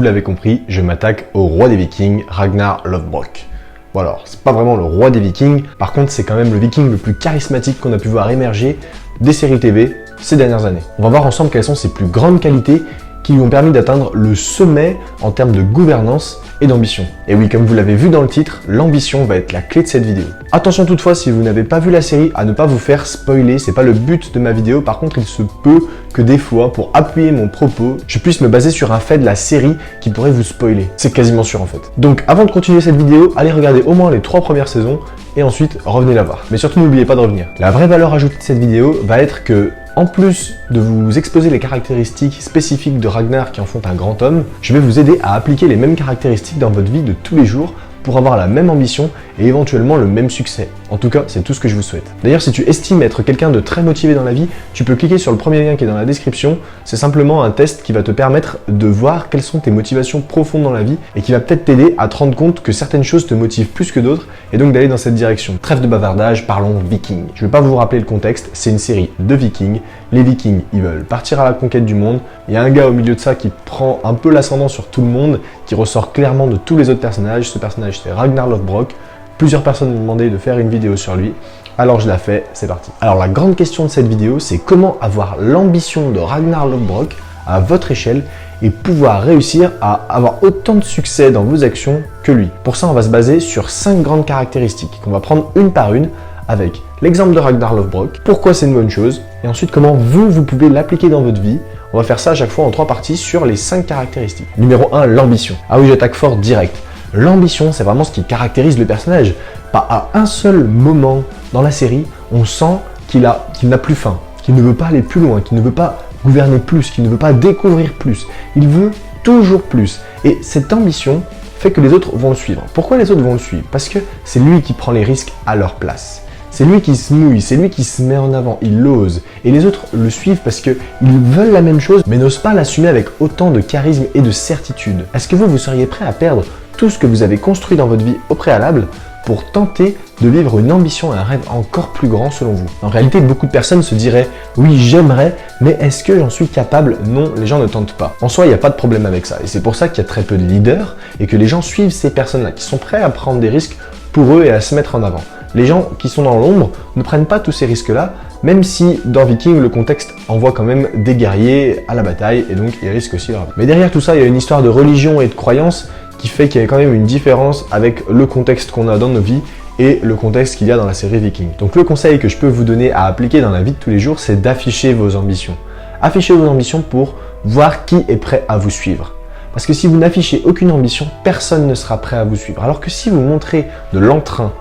l'avez compris, je m'attaque au roi des Vikings, Ragnar Lothbrok. Bon alors, c'est pas vraiment le roi des Vikings, par contre c'est quand même le Viking le plus charismatique qu'on a pu voir émerger des séries TV ces dernières années. On va voir ensemble quelles sont ses plus grandes qualités qui lui ont permis d'atteindre le sommet en termes de gouvernance et d'ambition. Et oui, comme vous l'avez vu dans le titre, l'ambition va être la clé de cette vidéo. Attention toutefois, si vous n'avez pas vu la série, à ne pas vous faire spoiler, c'est pas le but de ma vidéo. Par contre, il se peut que des fois, pour appuyer mon propos, je puisse me baser sur un fait de la série qui pourrait vous spoiler. C'est quasiment sûr en fait. Donc avant de continuer cette vidéo, allez regarder au moins les 3 premières saisons et ensuite revenez la voir. Mais surtout n'oubliez pas de revenir. La vraie valeur ajoutée de cette vidéo va être que, en plus de vous exposer les caractéristiques spécifiques de Ragnar qui en font un grand homme, je vais vous aider à appliquer les mêmes caractéristiques dans votre vie de tous les jours pour avoir la même ambition et éventuellement le même succès. En tout cas, c'est tout ce que je vous souhaite. D'ailleurs, si tu estimes être quelqu'un de très motivé dans la vie, tu peux cliquer sur le premier lien qui est dans la description. C'est simplement un test qui va te permettre de voir quelles sont tes motivations profondes dans la vie et qui va peut-être t'aider à te rendre compte que certaines choses te motivent plus que d'autres et donc d'aller dans cette direction. Trêve de bavardage, parlons Vikings. Je ne vais pas vous rappeler le contexte, c'est une série de Vikings. Les Vikings, ils veulent partir à la conquête du monde. Il y a un gars au milieu de ça qui prend un peu l'ascendant sur tout le monde, qui ressort clairement de tous les autres personnages. Ce personnage, c'est Ragnar Lothbrok. Plusieurs personnes m'ont demandé de faire une vidéo sur lui, alors je la fais, c'est parti. Alors la grande question de cette vidéo, c'est comment avoir l'ambition de Ragnar Lothbrok à votre échelle et pouvoir réussir à avoir autant de succès dans vos actions que lui. Pour ça, on va se baser sur 5 grandes caractéristiques qu'on va prendre une par une avec l'exemple de Ragnar Lothbrok, pourquoi c'est une bonne chose, et ensuite comment vous pouvez l'appliquer dans votre vie. On va faire ça à chaque fois en 3 parties sur les 5 caractéristiques. Numéro 1, l'ambition. Ah oui, j'attaque fort direct. L'ambition, c'est vraiment ce qui caractérise le personnage. Pas à un seul moment dans la série, on sent qu'il n'a plus faim, qu'il ne veut pas aller plus loin, qu'il ne veut pas gouverner plus, qu'il ne veut pas découvrir plus. Il veut toujours plus. Et cette ambition fait que les autres vont le suivre. Pourquoi les autres vont le suivre? Parce que c'est lui qui prend les risques à leur place. C'est lui qui se mouille, c'est lui qui se met en avant, il l'ose. Et les autres le suivent parce qu'ils veulent la même chose, mais n'osent pas l'assumer avec autant de charisme et de certitude. Est-ce que vous seriez prêt à perdre tout ce que vous avez construit dans votre vie au préalable pour tenter de vivre une ambition et un rêve encore plus grand selon vous? En réalité, beaucoup de personnes se diraient « Oui, j'aimerais, mais est-ce que j'en suis capable ?» Non, les gens ne tentent pas. En soi, il n'y a pas de problème avec ça. Et c'est pour ça qu'il y a très peu de leaders et que les gens suivent ces personnes-là qui sont prêts à prendre des risques pour eux et à se mettre en avant. Les gens qui sont dans l'ombre ne prennent pas tous ces risques-là, même si dans Viking, le contexte envoie quand même des guerriers à la bataille et donc ils risquent aussi leur vie. Mais derrière tout ça, il y a une histoire de religion et de croyance qui fait qu'il y a quand même une différence avec le contexte qu'on a dans nos vies et le contexte qu'il y a dans la série Viking. Donc le conseil que je peux vous donner à appliquer dans la vie de tous les jours, c'est d'afficher vos ambitions. Affichez vos ambitions pour voir qui est prêt à vous suivre. Parce que si vous n'affichez aucune ambition, personne ne sera prêt à vous suivre. Alors que si vous montrez de l'entrain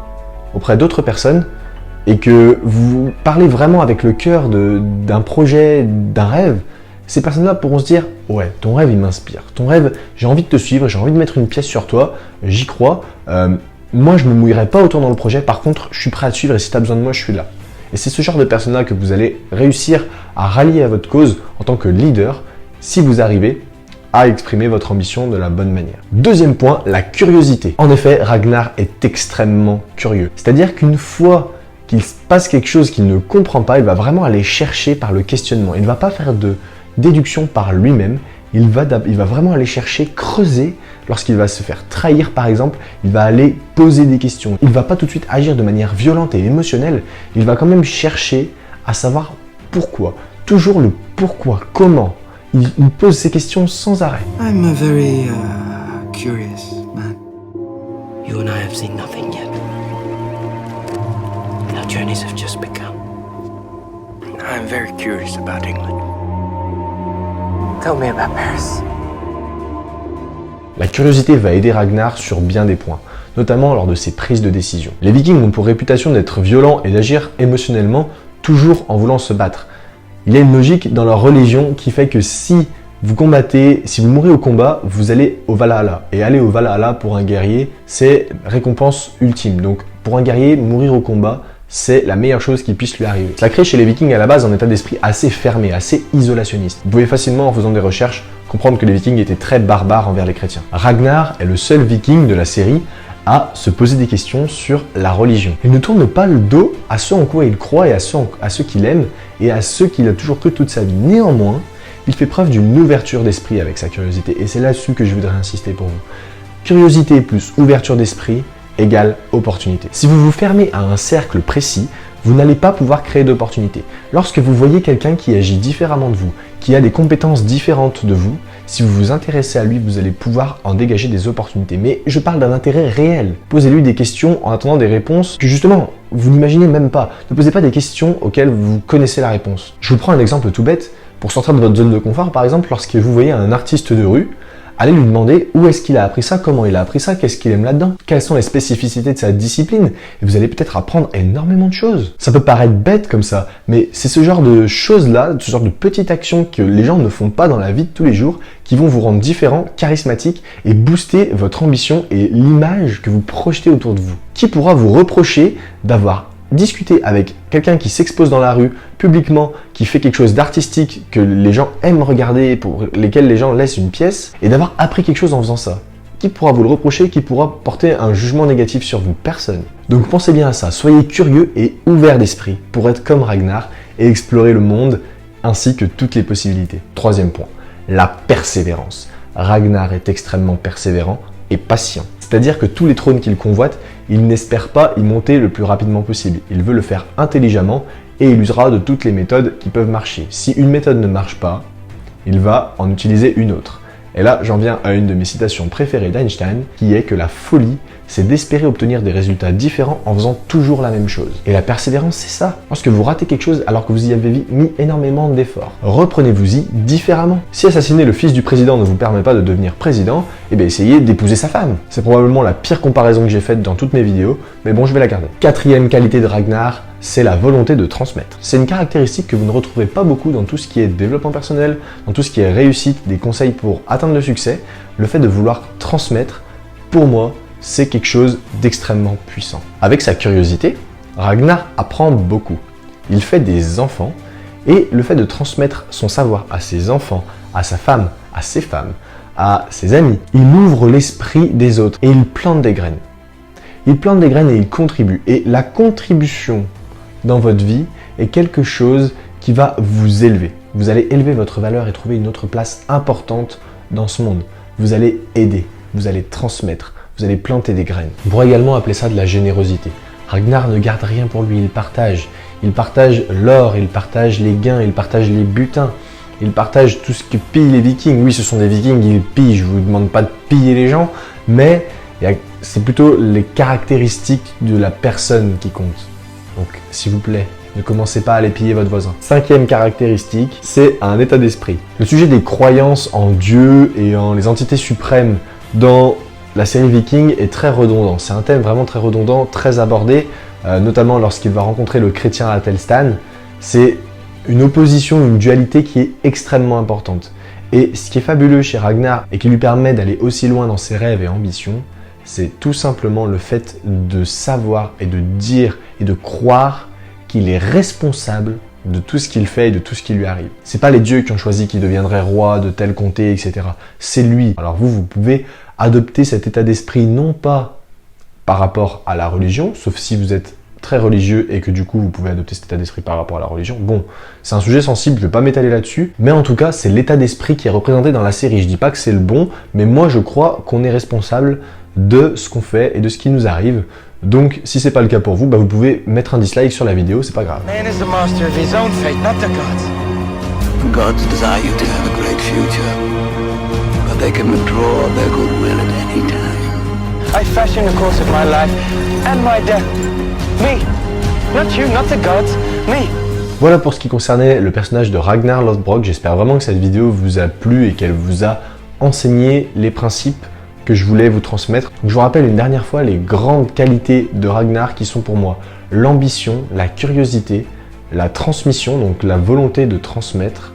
auprès d'autres personnes et que vous parlez vraiment avec le cœur d'un projet, d'un rêve, ces personnes-là pourront se dire « Ouais, ton rêve, il m'inspire. Ton rêve, j'ai envie de te suivre, j'ai envie de mettre une pièce sur toi, j'y crois. Moi, je ne me mouillerai pas autant dans le projet. Par contre, je suis prêt à te suivre et si tu as besoin de moi, je suis là. » Et c'est ce genre de personnes-là que vous allez réussir à rallier à votre cause en tant que leader si vous arrivez à exprimer votre ambition de la bonne manière. Deuxième point, la curiosité. En effet, Ragnar est extrêmement curieux. C'est-à-dire qu'une fois qu'il se passe quelque chose qu'il ne comprend pas, il va vraiment aller chercher par le questionnement. Il ne va pas faire de déduction par lui-même, il va vraiment aller chercher, creuser. Lorsqu'il va se faire trahir par exemple, il va aller poser des questions. Il ne va pas tout de suite agir de manière violente et émotionnelle, il va quand même chercher à savoir pourquoi. Toujours le pourquoi, comment. Il pose ces questions sans arrêt. I'm a very curious man. You and I have seen nothing yet. Our journeys have just begun. I'm very curious about England. Tell me about Paris. La curiosité va aider Ragnar sur bien des points, notamment lors de ses prises de décision. Les Vikings ont pour réputation d'être violents et d'agir émotionnellement, toujours en voulant se battre. Il y a une logique dans leur religion qui fait que si vous combattez, si vous mourrez au combat, vous allez au Valhalla. Et aller au Valhalla pour un guerrier, c'est récompense ultime. Donc pour un guerrier, mourir au combat, c'est la meilleure chose qui puisse lui arriver. Ça crée chez les Vikings à la base un état d'esprit assez fermé, assez isolationniste. Vous pouvez facilement, en faisant des recherches, comprendre que les Vikings étaient très barbares envers les chrétiens. Ragnar est le seul Viking de la série à se poser des questions sur la religion. Il ne tourne pas le dos à ceux en quoi il croit et à ceux qu'il aime et à ceux qu'il a toujours cru toute sa vie. Néanmoins, Il fait preuve d'une ouverture d'esprit avec sa curiosité et c'est là-dessus que je voudrais insister pour vous. Curiosité plus ouverture d'esprit égale opportunité. Si vous vous fermez à un cercle précis, vous n'allez pas pouvoir créer d'opportunités. Lorsque vous voyez quelqu'un qui agit différemment de vous, qui a des compétences différentes de vous, si vous vous intéressez à lui, vous allez pouvoir en dégager des opportunités. Mais je parle d'un intérêt réel. Posez-lui des questions en attendant des réponses que justement, vous n'imaginez même pas. Ne posez pas des questions auxquelles vous connaissez la réponse. Je vous prends un exemple tout bête. Pour sortir de votre zone de confort, par exemple, lorsque vous voyez un artiste de rue, allez lui demander où est-ce qu'il a appris ça, comment il a appris ça, qu'est-ce qu'il aime là-dedans, quelles sont les spécificités de sa discipline, et vous allez peut-être apprendre énormément de choses. Ça peut paraître bête comme ça, mais c'est ce genre de choses-là, ce genre de petites actions que les gens ne font pas dans la vie de tous les jours, qui vont vous rendre différent, charismatique, et booster votre ambition et l'image que vous projetez autour de vous. Qui pourra vous reprocher d'avoir discuter avec quelqu'un qui s'expose dans la rue, publiquement, qui fait quelque chose d'artistique, que les gens aiment regarder, pour lesquels les gens laissent une pièce, et d'avoir appris quelque chose en faisant ça? Qui pourra vous le reprocher? Qui pourra porter un jugement négatif sur vous? Personne. Donc pensez bien à ça, soyez curieux et ouverts d'esprit pour être comme Ragnar et explorer le monde ainsi que toutes les possibilités. Troisième point, la persévérance. Ragnar est extrêmement persévérant et patient. C'est-à-dire que tous les trônes qu'il convoite, il n'espère pas y monter le plus rapidement possible. Il veut le faire intelligemment et il usera de toutes les méthodes qui peuvent marcher. Si une méthode ne marche pas, il va en utiliser une autre. Et là, j'en viens à une de mes citations préférées d'Einstein, qui est que la folie, c'est d'espérer obtenir des résultats différents en faisant toujours la même chose. Et la persévérance, c'est ça. Lorsque vous ratez quelque chose alors que vous y avez mis énormément d'efforts, reprenez-vous-y différemment. Si assassiner le fils du président ne vous permet pas de devenir président, eh bien essayez d'épouser sa femme. C'est probablement la pire comparaison que j'ai faite dans toutes mes vidéos, mais bon, je vais la garder. Quatrième qualité de Ragnar, c'est la volonté de transmettre. C'est une caractéristique que vous ne retrouverez pas beaucoup dans tout ce qui est développement personnel, dans tout ce qui est réussite, des conseils pour atteindre le succès. Le fait de vouloir transmettre, pour moi, c'est quelque chose d'extrêmement puissant. Avec sa curiosité, Ragnar apprend beaucoup. Il fait des enfants et le fait de transmettre son savoir à ses enfants, à sa femme, à ses femmes, à ses amis, il ouvre l'esprit des autres et il plante des graines. Il plante des graines et il contribue. Et la contribution dans votre vie est quelque chose qui va vous élever. Vous allez élever votre valeur et trouver une autre place importante dans ce monde. Vous allez aider, vous allez transmettre, vous allez planter des graines. On pourrait également appeler ça de la générosité. Ragnar ne garde rien pour lui, il partage. Il partage l'or, il partage les gains, il partage les butins. Il partage tout ce que pillent les vikings. Oui, ce sont des vikings, ils pillent, je ne vous demande pas de piller les gens, mais c'est plutôt les caractéristiques de la personne qui comptent. Donc, s'il vous plaît, ne commencez pas à aller piller votre voisin. Cinquième caractéristique, c'est un état d'esprit. Le sujet des croyances en Dieu et en les entités suprêmes dans la série Viking est très redondant. C'est un thème vraiment très redondant, très abordé, notamment lorsqu'il va rencontrer le chrétien Athelstan. C'est une opposition, une dualité qui est extrêmement importante. Et ce qui est fabuleux chez Ragnar et qui lui permet d'aller aussi loin dans ses rêves et ambitions, c'est tout simplement le fait de savoir et de dire et de croire qu'il est responsable de tout ce qu'il fait et de tout ce qui lui arrive. C'est pas les dieux qui ont choisi qu'il deviendrait roi de tel comté, etc. C'est lui. Alors vous pouvez adopter cet état d'esprit non pas par rapport à la religion, sauf si vous êtes très religieux et que du coup vous pouvez adopter cet état d'esprit par rapport à la religion. Bon, c'est un sujet sensible, je ne vais pas m'étaler là-dessus, mais en tout cas c'est l'état d'esprit qui est représenté dans la série. Je dis pas que c'est le bon, mais moi je crois qu'on est responsable de ce qu'on fait et de ce qui nous arrive. Donc si c'est pas le cas pour vous, vous pouvez mettre un dislike sur la vidéo, c'est pas grave. Man is the master of his own fate, not the gods. Gods desire you to have a great future, but they can withdraw their goodwill at any time. I fashion the course of my life and my death. Me. Not you, not the gods. Me. Voilà pour ce qui concernait le personnage de Ragnar Lothbrok. J'espère vraiment que cette vidéo vous a plu et qu'elle vous a enseigné les principes que je voulais vous transmettre. Donc, je vous rappelle une dernière fois les grandes qualités de Ragnar qui sont pour moi l'ambition, la curiosité, la transmission, donc la volonté de transmettre,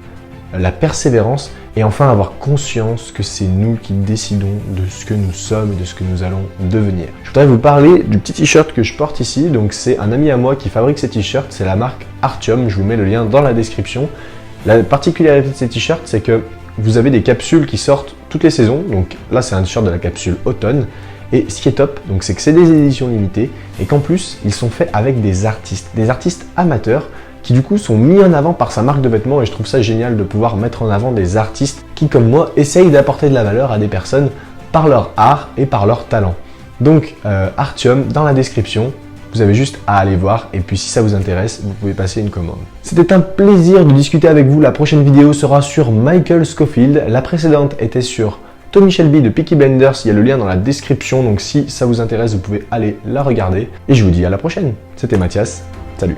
la persévérance et enfin avoir conscience que c'est nous qui décidons de ce que nous sommes et de ce que nous allons devenir. Je voudrais vous parler du petit t-shirt que je porte ici. Donc c'est un ami à moi qui fabrique ces t-shirts, c'est la marque Artium, je vous mets le lien dans la description. La particularité de ces t-shirts, c'est que vous avez des capsules qui sortent toutes les saisons. Donc là c'est un t-shirt de la capsule automne. Et ce qui est top, c'est que c'est des éditions limitées et qu'en plus ils sont faits avec des artistes amateurs qui du coup sont mis en avant par sa marque de vêtements et je trouve ça génial de pouvoir mettre en avant des artistes qui, comme moi, essayent d'apporter de la valeur à des personnes par leur art et par leur talent. Donc Artium dans la description, vous avez juste à aller voir et puis si ça vous intéresse, vous pouvez passer une commande. C'était un plaisir de discuter avec vous. La prochaine vidéo sera sur Michael Scofield. La précédente était sur Tommy Shelby de Peaky Blinders. Il y a le lien dans la description, donc si ça vous intéresse, vous pouvez aller la regarder. Et je vous dis à la prochaine. C'était Mathias. Salut.